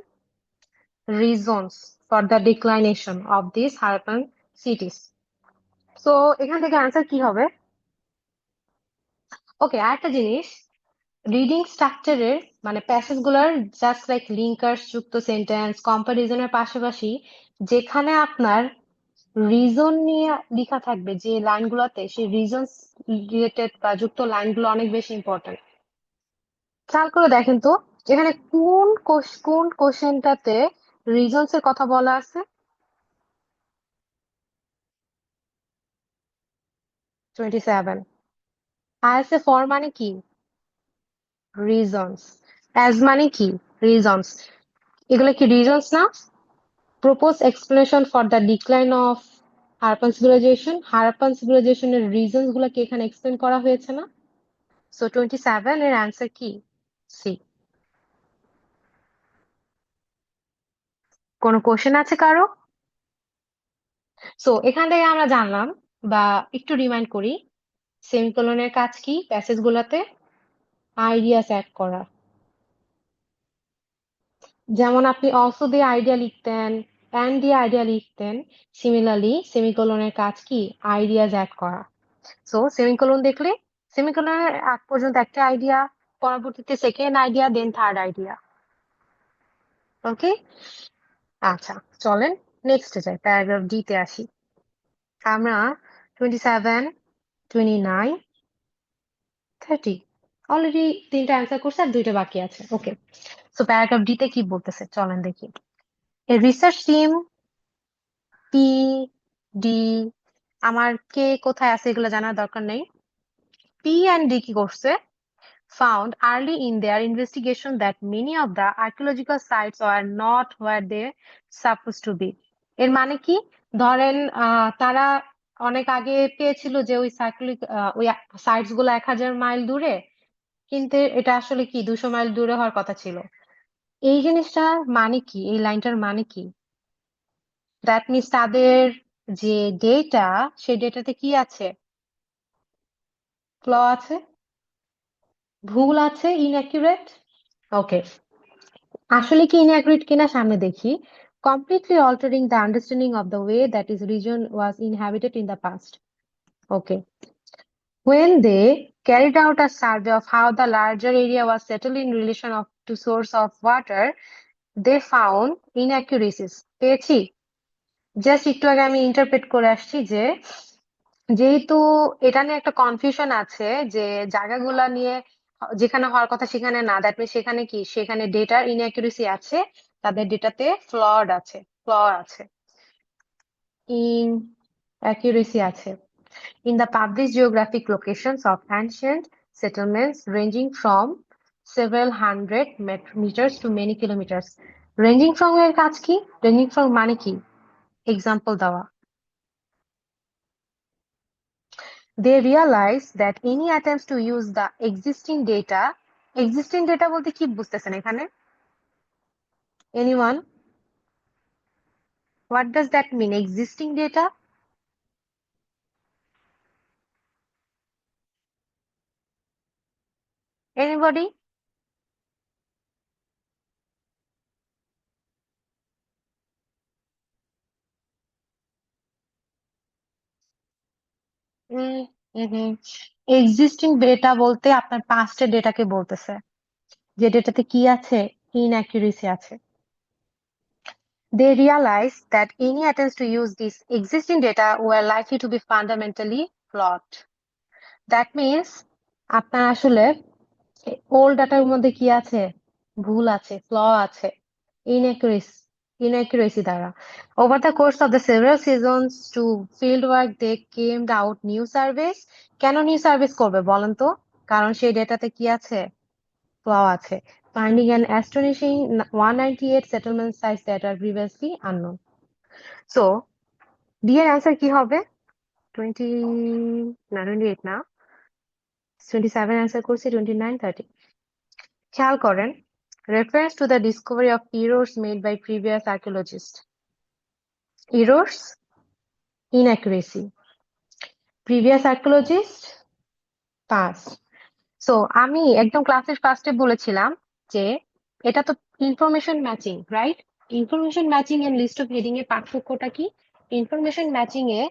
Reasons for the declination of these Harappan cities. So এখান থেকে answer কি হবে? ওকে, আরেকটা জিনিস, রিডিং স্ট্রাকচারের মানে প্যাসেজ গুলার জাস্ট লাইক লিঙ্কার্স যুক্ত সেন্টেন্স কম্পারিজনের পাশাপাশি যেখানে আপনার রিজন নিয়ে লেখা থাকবে যে লাইনগুলোতে, সেই রিজন রিলেটেড বা যুক্ত লাইনগুলো অনেক বেশি ইম্পর্টেন্ট। খেয়াল করে দেখেন তো এখানে কোন কোশ্চেনটাতে রিজনস এর কথা বলা আছে? 27। আইএসএ ফর মানে কি? রিজনস। অ্যাজ মানে কি? রিজনস। এগুলো কি রিজনস না? Propose explanation for the decline of Harappan civilization. Harappan civilization এর রিজনস গুলা কি এখানে এক্সপ্লেন করা হয়েছে না? সো 27 এর অ্যান্সার কি? সি। কোনো কোশ্চেন আছে কারো? সো এখান থেকে আমরা জানলাম বা একটু রিমাইন্ড করি, সেমিকোলনের কাজ কি প্যাসেজ গুলাতে? আইডিয়াস অ্যাড করা। যেমন আপনি অলসো দিয়ে আইডিয়া লিখতেন, অ্যান্ড দিয়ে আইডিয়া লিখতেন, সিমিলারলি সেমিকোলনের কাজ কি? আইডিয়াস অ্যাড করা। সো সেমিকোলন দেখলে সেমিকোলনের আগ পর্যন্ত একটা আইডিয়া, পরবর্তীতে সেকেন্ড আইডিয়া, দেন থার্ড আইডিয়া। ওকে, আচ্ছা চলেন নেক্সটে যাই, প্যারাগ্রাফ ডি তে আসি। আমরা 27, 29, 30 অলরেডি 3টা অ্যান্সার করছে আর 2টা বাকি আছে। ওকে, সো প্যারাগ্রাফ ডি তে কি বলতেছে চলেন দেখি। A research team P D, আমার কে কোথায় আছে এগুলো জানার দরকার নেই। পি এন্ড ডি কি করছে? Found early in their investigation that many of the archaeological sites were not where they supposed to be. এর মানে কি? ধরেন তারা অনেক আগে পেয়েছিল যে ওই ওই সাইটস গুলো 1000 মাইল দূরে, কিন্তু এটা আসলে কি 200 মাইল দূরে হওয়ার কথা ছিল। এই জিনিসটার মানে কি, এই লাইনটার মানে কি? দ্যাট মিনস তাদের যে ডেটা, সেই ডেটাতে কি আছে? ফ্ল আছে, ভুল আছে, ইনঅ্যাকুরেট। ওকে, আসলে কি inaccurate কিনা সামনে দেখি। Completely altering the understanding of the way that his region was inhabited in the past. Okay. When they carried out a survey of how the larger area was settled in relation to source of water, they found inaccuracies. পেয়েছি? Just একটু আগে আমি interpret করে আসছি যে যেহেতু এটা নিয়ে একটা কনফিউশন আছে যে জায়গাগুলা নিয়ে যেখানে হওয়ার কথা সেখানে না, দ্যাট মিনস সেখানে কি সেখানে ডেটার ইনঅ্যাকুরেসি আছে, তাদের ডেটাতে ফ্ল আছে, inaccuracy আছে in the published geographic locations of ancient settlements ranging from several hundred meters to many kilometers. Ranging from এর কাজ কি? Ranging from মানে কি? এক্সাম্পল দেওয়া। They realize that any attempts to use the existing data বলতে কি বুঝতেছেন এখানে? Anyone? What does that mean? Existing data? Anybody? Existing data বলতে আপনার পাস্টের ডেটাকে বলতেছে, যে ডেটাতে কি আছে? ইনঅ্যাকুরেসি আছে। They realized that any attempts to use this existing data were likely to be fundamentally flawed. That means আপনার আসলে ওল্ড ডাটার মধ্যে কি আছে? ভুল আছে, ফ্ল আছে, inaccuracy inaccuracy দ্বারা। Over the course of the several seasons to field work, they came out new surveys. কেন নিউ সার্ভিস করবে বলেন তো? কারণ সেই ডেটাতে কি আছে? ফ্ল আছে, finding an astonishing 198 settlement sites that are previously unknown. So, D এর অ্যান্সার কি হবে? 28 না, 27 অ্যান্সার করছি, 29, 30। খেয়াল করেন, reference to the discovery of errors made by previous archaeologists. Errors, inaccuracy. Previous archaeologists, past. So, আমি একদম ক্লাসের ফার্স্টে বলেছিলাম যে এটা তো information matching, right? Information matching and list of heading এর পার্থক্যটা কি? ইনফরমেশন ম্যাচিং এ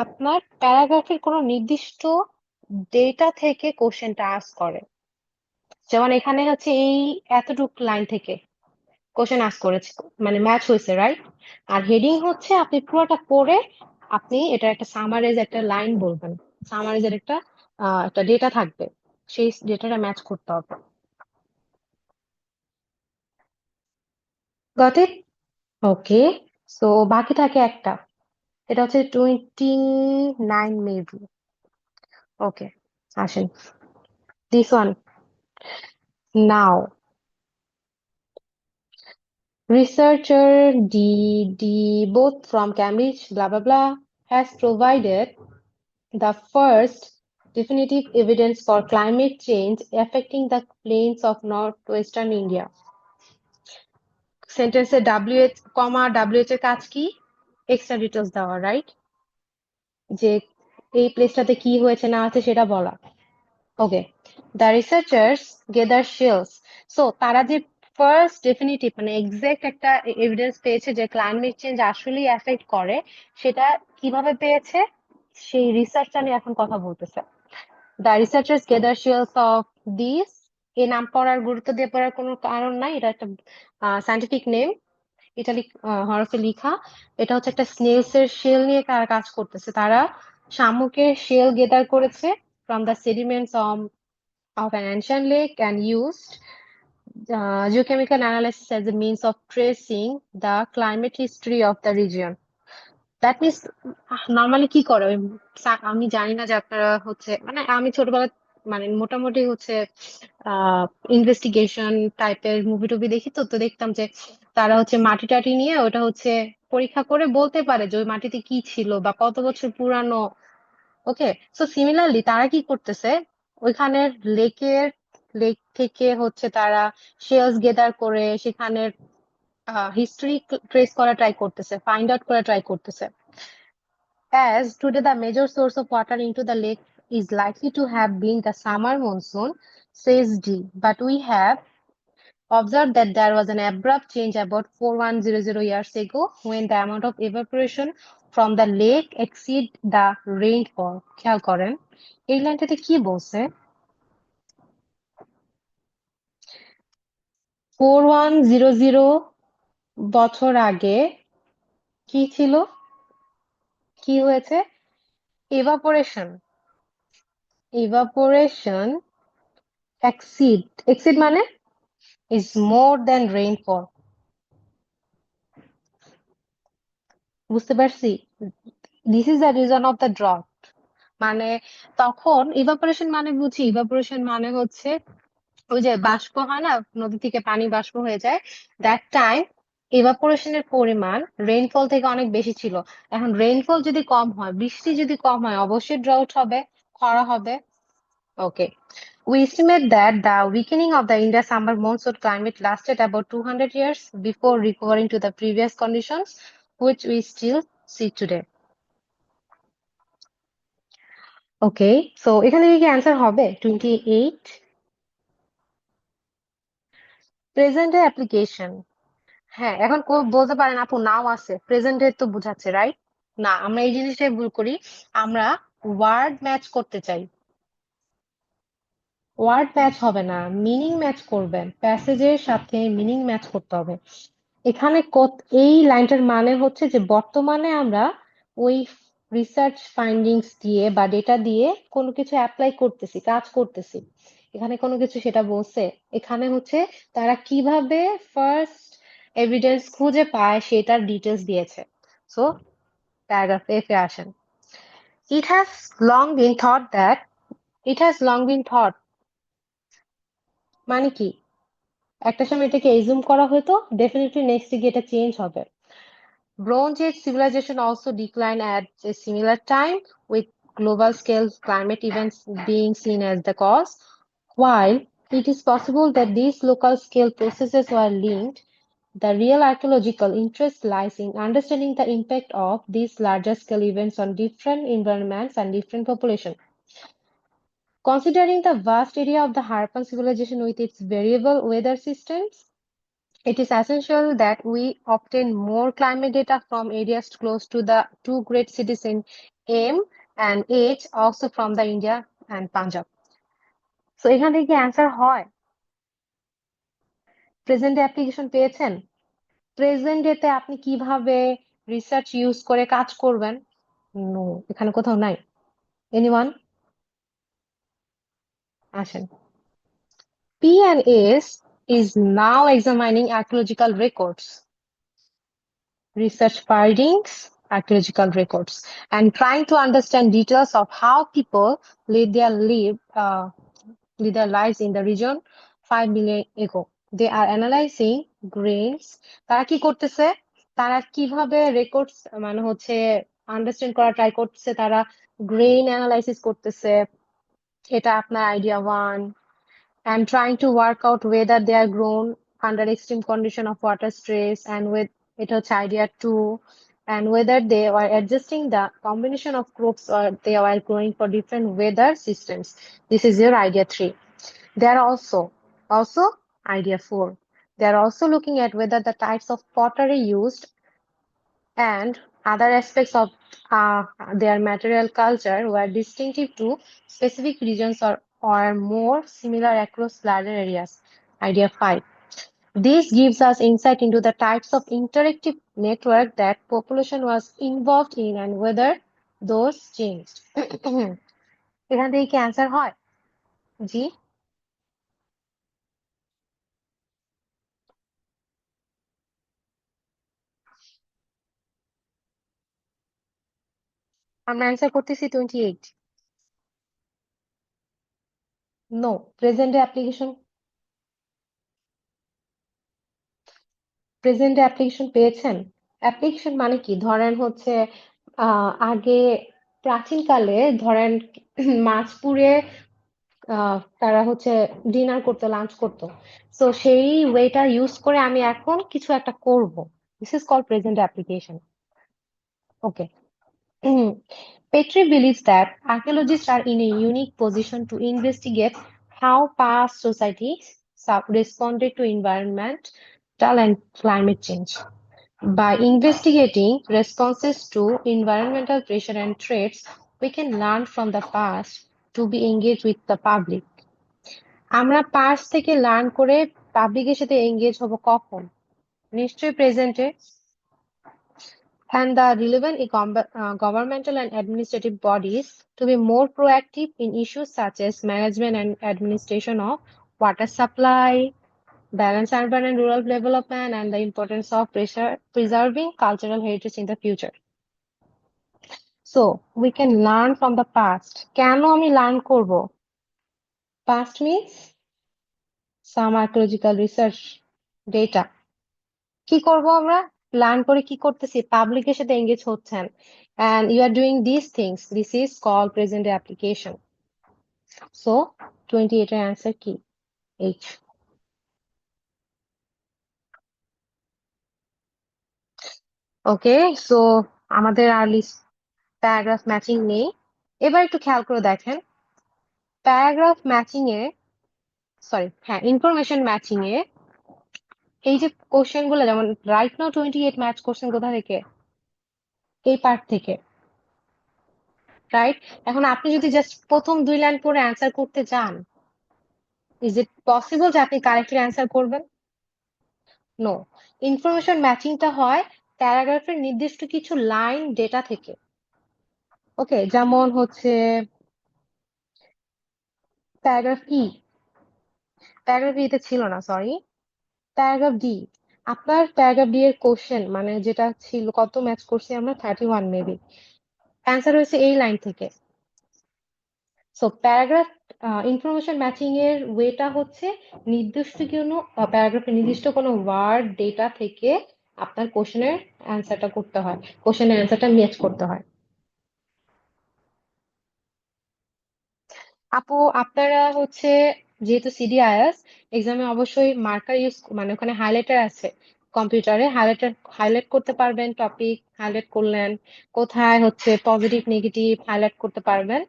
আপনার প্যারাগ্রাফের কোনো নির্দিষ্ট ডেটা থেকে কোশ্চেনটা আস্ক করে। যেমন এখানে হচ্ছে এই এতটুক লাইন থেকে কোশ্চেন আস্ক করেছে, মানে ম্যাচ হয়েছে, রাইট? আর হেডিং হচ্ছে আপনি পুরোটা পড়ে আপনি এটা একটা সামারাইজ একটা লাইন বলবেন, সামারাইজের একটা ডেটা থাকবে, সেই ডেটাটা ম্যাচ করতে হবে। Got it? ওকে, সো বাকি থাকে একটা, এটা হচ্ছে 29 মেবি। ওকে, আসেন this one now. Researcher D both from Cambridge blah blah blah has provided the first definitive evidence for climate change affecting the plains of northwestern India. সেন্টেন্সে WH, WH এর কাজ কি? এক্সট্রা ডিটেলস দেওয়া, right? যে এই প্লেসটাতে কি হয়েছে না আছে সেটা বলা। Okay, the researchers gather shells. So তারা যে ফার্স্ট ডেফিনিটিভ মানে এক্সাক্ট একটা এভিডেন্স পেয়েছে যে ক্লাইমেট চেঞ্জ আসলেই এফেক্ট করে, সেটা কিভাবে পেয়েছে সেই রিসার্চটা নিয়ে এখন কথা বলতেছে। The researchers gather shields of this, এই নাম পড়ার গুরুত্ব দিয়ে পড়ার কোনো কারণ নাই, এটা একটা সায়েন্টিফিক নেম, ইটালিক হরফে লিখা। এটা হচ্ছে একটা স্নেলস এর শেল নিয়ে তারা কাজ করতেছে। তারা শামুকের শেল গেদার করেছে from the sediments of an ancient lake and used geochemical analysis as a means of tracing the climate history of the region. That means normally কি করে আমি জানি না যে আপনারা হচ্ছে, মানে আমি ছোটবেলা মানে মোটামুটি হচ্ছে ইনভেস্টিগেশন টাইপের মুভি টুভি দেখি, তো তো দেখতাম যে তারা হচ্ছে মাটি টাটি নিয়ে ওটা হচ্ছে পরীক্ষা করে বলতে পারে যে ওই মাটিতে কি ছিল বা কত বছর পুরানো। ওকে, সো সিমিলারলি তারা কি করতেছে, ওইখানের লেক থেকে হচ্ছে তারা শেলস গেদার করে সেখানের হিস্ট্রি ট্রেস করা ট্রাই করতেছে, ফাইন্ড আউট করা ট্রাই করতেছে। As today the major source of water into the lake is likely to have been the summer monsoon, says D, but we have observed that there was an abrupt change about 4100 years ago when the amount of evaporation from the lake exceed the rainfall. খেয়াল করেন এই লাইনটাতে কি বলছে? 4100 বছর আগে কি ছিল? কি হয়েছে? evaporation exceed মানে is more than rainfall. বুঝতে পারছি? This is the reason of the drought. মানে তখন ইভাপোরেশন মানে বুঝি, ইভাপোরেশন মানে হচ্ছে ওই যে বাষ্প হয় না, নদী থেকে পানি বাষ্প হয়ে যায়, দ্যাট টাইম ইভাপোরেশনের পরিমাণ রেইনফল থেকে অনেক বেশি ছিল। এখন রেইনফল যদি কম হয়, বৃষ্টি যদি কম হয়, অবশ্যই ড্রাউট হবে, খরা হবে। ওকে, we estimate that the weakening of the Indian summer monsoon climate lasted about 200 years before recovering to the previous conditions, which we still see today. Okay, so এখানে কি অ্যান্সার হবে 28? প্রেজেন্টের অ্যাপ্লিকেশন। হ্যাঁ, এখন বলতে পারেন আপু নাও আছে, প্রেজেন্টে তো বুঝাচ্ছে, রাইট? না, আমরা এই জিনিসটাই ভুল করি। আমরা ওয়ার্ড ম্যাচ করতে চাই। ওয়ার্ড ম্যাচ হবে না, মিনিং ম্যাচ করবেন, প্যাসেজের সাথে মিনিং ম্যাচ করতে হবে। এখানে এই লাইনটার মানে হচ্ছে যে বর্তমানে আমরা ওই রিসার্চ ফাইন্ডিংস দিয়ে বা ডেটা দিয়ে কোনো কিছু অ্যাপ্লাই করতেছি, কাজ করতেছি। এখানে কোনো কিছু সেটা বলছে? এখানে হচ্ছে তারা কিভাবে ফার্স্ট এভিডেন্স খুঁজে পায় সেটার ডিটেলস দিয়েছে। সো প্যারাগ্রাফ এফ এ আসেন। It has long been thought that it has long been thought মানে কি? একটা সময় এটাকে এজুম করা হতো, ডেফিনেটলি নেক্সট গিয়ে এটা চেঞ্জ হবে। Bronze Age civilization also declined at a similar time, with global scale climate events being seen as the cause. While it is possible that these local scale processes were linked, the real archaeological interest lies in understanding the impact of these larger scale events on different environments and different populations. Considering the vast area of the Harappan civilization with its variable weather systems, it is essential that we obtain more climate data from areas close to the two great cities in M and H, also from the India and Punjab. So এখানে কি answer হয়? Present application পেয়েছেন? Present ডেতে আপনি কিভাবে research use করে কাজ করবেন? নো, এখানে কোথাও নাই। এনিওয়ান? আসেন। PNAS is now examining archaeological records, research findings, archaeological records, and trying to understand details of how people live their lives in the region 5 million ago. They are analyzing grains. তারা কি করতেছে? তারা কিভাবে records মানে হচ্ছে understand করা try করতেছে, তারা গ্রেইন অ্যানালাইসিস করতেছে। এটা আপনার idea 1। and trying to work out whether they are grown under extreme condition of water stress, and with it was idea 2, and whether they were adjusting the combination of crops or they were growing for different weather systems. This is your idea 3. They are also idea 4. They are also looking at whether the types of pottery used and other aspects of their material culture were distinctive to specific regions or more similar across larger areas. Idea 5. This gives us insight into the types of interactive network that population was involved in and whether those changed. এখান থেকে কি answer হয়? জি, আমরা answer করতেছি 28। No, present application পেয়েছেন? Application মানে কি? ধরেন হচ্ছে আগে প্রাচীনকালে ধরেন মাছ পুড়ে তারা হচ্ছে ডিনার করতো, লাঞ্চ করতো। তো সেই ওয়েটা ইউজ করে আমি এখন কিছু একটা করব। This is called present application. Okay. Petrie believes that archaeologists are in a unique position to investigate how past societies responded to environmental and climate change. By investigating responses to environmental pressure and threats, we can learn from the past to be engaged with the public. আমরা past থেকে learn করে পাবলিকের সাথে engage হব কখন? নিশ্চয়ই প্রেজেন্টে। And the relevant governmental and administrative bodies to be more proactive in issues such as management and administration of water supply, balance urban and rural development, and the importance of preserving cultural heritage in the future. So we can learn from the past. কেন আমি learn করব? Past means some archaeological research data. কি করব আমরা? Learn করে কি করতেছি? পাবলিকের সাথে এঙ্গেজ হচ্ছেন। And you are doing these things. This is called present day application. So 28 এর answer কি? H. ওকে, সো আমাদের আর লিস্ট প্যারাগ্রাফ ম্যাচিং নেই। এবার একটু খেয়াল করে দেখেন, প্যারাগ্রাফ ম্যাচিং এ ইনফরমেশন ম্যাচিং এ এই যে কোশ্চেন গুলো, যেমন রাইট নাও 28 ম্যাচ কোশ্চেন কোথা থেকে? এই পার্ট থেকে, রাইট? এখন আপনি যদি জাস্ট প্রথম 2 লাইন পড়ে অ্যান্সার করতে চান, ইজ ইট পসিবল যে আপনি কারেক্টলি অ্যান্সার করবেন? নো। ইনফরমেশন ম্যাচিংটা হয় প্যারাগ্রাফের নির্দিষ্ট কিছু লাইন ডেটা থেকে। ওকে, যেমন হচ্ছে প্যারাগ্রাফ প্যারাগ্রাফ তে ছিল না, সরি, প্যারাগ্রাফ ডি। আপনার প্যারাগ্রাফ ডি এর কোশ্চেন মানে যেটা ছিল, কত ম্যাচ করছি আমরা? 31 মেবি। অ্যান্সার হয়েছে এই লাইন থেকে। সো প্যারাগ্রাফ ইনফরমেশন ম্যাচিং এর ওয়েটা হচ্ছে নির্দিষ্ট কোনো প্যারাগ্রাফের নির্দিষ্ট কোনো ওয়ার্ড ডেটা থেকে আপনার কোশ্চেনের অ্যান্সারটা করতে হয়, কোশ্চেনের অ্যান্সারটা ম্যাচ করতে হয়। আপু আপনারা হচ্ছে যেহেতু সিডিআইএস এক্সামে অবশ্যই মার্কার ইউজ, মানে ওখানে হাইলাইটার আছে, কম্পিউটারে হাইলাইট করতে পারবেন, টপিক হাইলাইট করলেন, কোথায় হচ্ছে পজিটিভ নেগেটিভ হাইলাইট করতে পারবেন।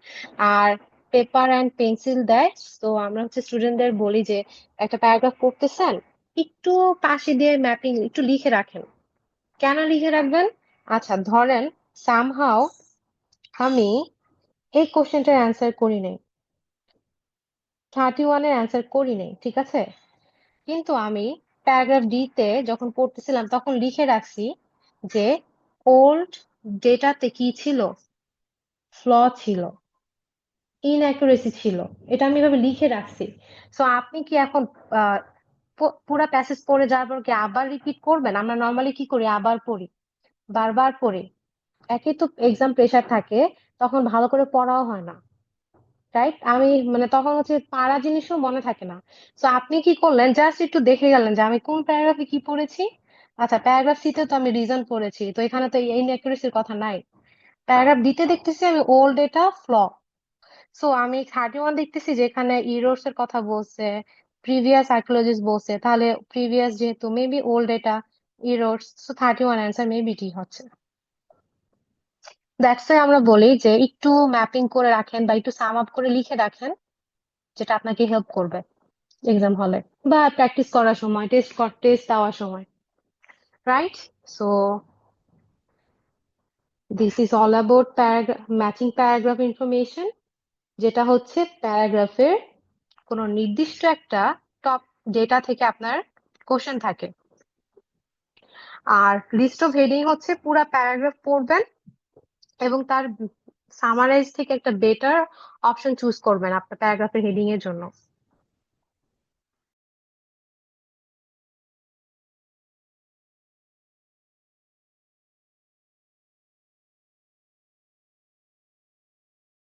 আর পেপার অ্যান্ড পেন্সিল দেয়। তো আমরা হচ্ছে স্টুডেন্টদের বলি যে একটা প্যারাগ্রাফ পড়তেছেন, একটু পাশে দিয়ে ম্যাপিং একটু লিখে রাখেন। কেন লিখে রাখবেন? আচ্ছা ধরেন সামহাও আমি এই কোশ্চেনটার অ্যান্সার করি নাই, 31 এর অ্যান্সার করি নাই, ঠিক আছে, কিন্তু আমি প্যারাগ্রাফ ডি তে যখন পড়তেছিলাম তখন লিখে রাখছি যে ওল্ড ডেটাতে কি ছিল, ফ্ল ছিল, ইনঅ্যাকুরেসি ছিল, এটা আমি এভাবে লিখে রাখছি। সো আপনি কি এখন পুরা প্যাসেজ পড়ে যাওয়ার পর কি আবার রিপিট করবেন? আমরা নর্মালি কি করি, আবার পড়ি, বারবার পড়ি। একই তো এক্সাম প্রেশার থাকে, তখন ভালো করে পড়াও হয় না, রাইট? আমি মানে তখন হচ্ছে পারা জিনিসও মনে থাকে না। তো আপনি কি করলেন, জাস্ট একটু দেখে গেলেন যে আমি কোন প্যারাগ্রাফে কি পড়েছি। আচ্ছা প্যারাগ্রাফ সি তে তো আমি রিজন পড়েছি, তো এখানে তো এই ইনঅ্যাকুরেসির কথা নাই। প্যারাগ্রাফ ডি তে দেখতেছি আমি ওল্ড ডেটা ফ্ল। সো আমি 31 দেখতেছি যেখানে ইরোর্স এর কথা বলছে, প্রিভিয়াস আর্কিওলজিস্ট বলছে, তাহলে প্রিভিয়াস যেহেতু maybe old data errors, so 31 answer maybe ঠিক হচ্ছে। দ্যাটস ওয়াই আমরা বলি যে একটু ম্যাপিং করে রাখেন বা একটু সাম আপ করে লিখে রাখেন, যেটা আপনাকে হেল্প করবে এক্সাম হলে বা প্র্যাকটিস করার সময়, টেস্ট দেওয়ার সময়, right? So this is all about matching paragraph information, যেটা হচ্ছে প্যারাগ্রাফের কোনো নির্দিষ্ট একটা টপ ডেটা থেকে আপনার কোশ্চেন থাকে। আর লিস্ট অফ হেডিং হচ্ছে পুরা প্যারাগ্রাফ পড়বেন এবং তার সামারাইজ থেকে একটা বেটার অপশন চুজ করবেন আপনার প্যারাগ্রাফের হেডিং এর জন্য।